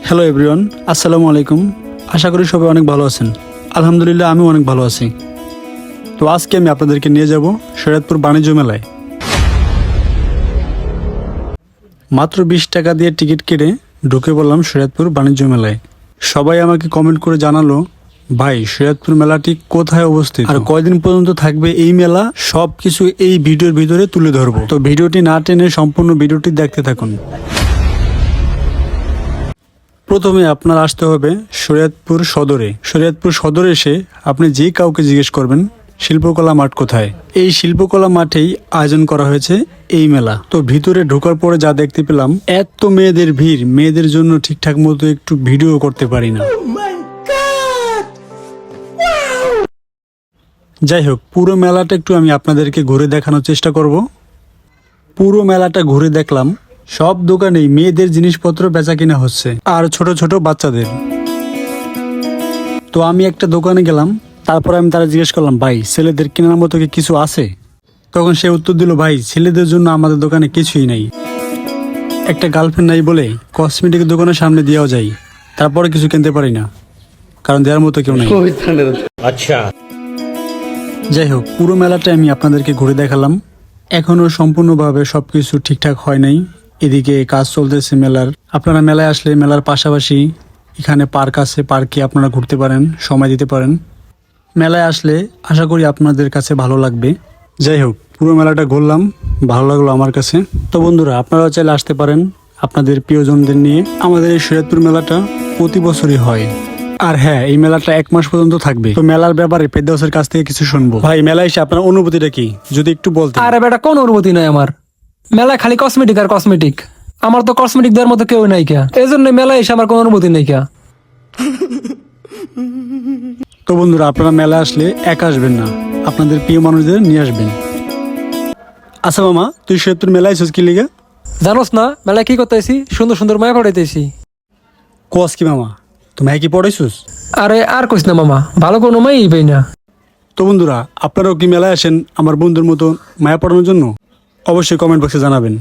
Hello everyone, আসসালামু আলাইকুম। আশা করি সবাই অনেক ভালো আছেন। আলহামদুলিল্লাহ আমি অনেক ভালো আছি। তো আজকে আমি আপনাদেরকে নিয়ে যাব শরীয়তপুর বাণিজ্য মেলায়। মাত্র 20 টাকা দিয়ে টিকিট কেটে ঢুকে পড়লাম শরীয়তপুর বাণিজ্য মেলায়। সবাই আমাকে কমেন্ট করে জানালো, ভাই শরীয়তপুর মেলাটি কোথায় অবস্থিত আর কয়দিন পর্যন্ত থাকবে এই মেলা, সবকিছু এই ভিডিওর ভিতরে তুলে ধরবো। তো ভিডিওটি না টেনে সম্পূর্ণ ভিডিওটি দেখতে থাকুন। প্রথমে আপনার আসতে হবে শরীয়তপুর সদরে। শরীয়তপুর সদরে এসে আপনি যে কাউকে জিজ্ঞেস করবেন শিল্পকলা মাঠ কোথায়। এই শিল্পকলা মাঠেই আয়োজন করা হয়েছে এই মেলা। তো ভিতরে ঢোকার পরে যা দেখতে পেলাম, এত মেয়েদের ভিড়, মেয়েদের জন্য ঠিকঠাক মতো একটু ভিডিও করতে পারি না। যাই হোক, পুরো মেলাটা একটু আমি আপনাদেরকে ঘুরে দেখানোর চেষ্টা করব। পুরো মেলাটা ঘুরে দেখলাম, সব দোকানেই মেয়েদের জিনিসপত্র বেচা কিনা হচ্ছে আর ছোট ছোট বাচ্চাদের। তো আমি একটা দোকানে গেলাম, তারপর আমি তারা জিজ্ঞেস করলাম, ভাই ছেলেদের কেনার মতো কি কিছু আছে? তখন সে উত্তর দিল, ভাই ছেলেদের জন্য আমাদের দোকানে কিছুই নাই। একটা গার্লফ্রেন্ড নাই বলে কসমেটিক দোকানের সামনে দিয়েও যাই, তারপরে কিছু কিনতে পারি না, কারণ দেওয়ার মতো কেউ নেই। আচ্ছা, যাই হোক, পুরো মেলাটা আমি আপনাদেরকে ঘুরে দেখালাম। এখনো সম্পূর্ণভাবে সবকিছু ঠিকঠাক হয় নাই, এদিকে কাজ চলতেছে মেলার। আপনারা মেলায় আসলে মেলার পাশাপাশি এখানে পার্ক আছে, পার্কে আপনারা ঘুরতে পারেন, সময় দিতে পারেন। মেলায় আসলে আশা করি আপনাদের কাছে ভালো লাগবে। যাই হোক, পুরো মেলাটা ঘুরলাম, ভালো লাগলো আমার কাছে। তো বন্ধুরা, আপনারাও চাইলে আসতে পারেন আপনাদের প্রিয়জনদের নিয়ে। আমাদের এই শরীয়তপুর মেলাটা প্রতি বছরই হয়। আর হ্যাঁ, এই মেলাটা 1 মাস পর্যন্ত থাকবে। তো মেলার ব্যাপারে ফেরদৌসের কাছ থেকে কিছু শুনবো। ভাই, মেলায় এসে আপনার অনুভূতিটা কি যদি একটু বলতেন। আরে বেটা, কোন অনুভূতি নাই আমার। মেলায় খালি কসমেটিক আর কসমেটিক। আমার তো কসমেটিক দেওয়ার মতো কেউ নাই কে, এই জন্য মেলায় এসে আমার কোনো অনুভূতি নেই কে। তো বন্ধুরা, আপনারা মেলা আসলে একা আসবেন না, আপনাদের প্রিয় মানুষদের নিয়ে আসবেন। আচ্ছা মামা, তুই শরীয়তপুর মেলায় এসেছিস কি লিগা? জানোস না মেলায় কি করতেছি? সুন্দর সুন্দর মায়া পড়াইতেছি। কোয়াস কি মামা, তুমি কি পড়াইছিস? আরে আর কইস না মামা, ভালো কোনো মাই পাই না। তো বন্ধুরা, আপনারাও কি মেলায় আসেন আমার বন্ধুর মতো মায়া পড়ানোর জন্য? অবশ্যই কমেন্ট বক্সে জানাবেন।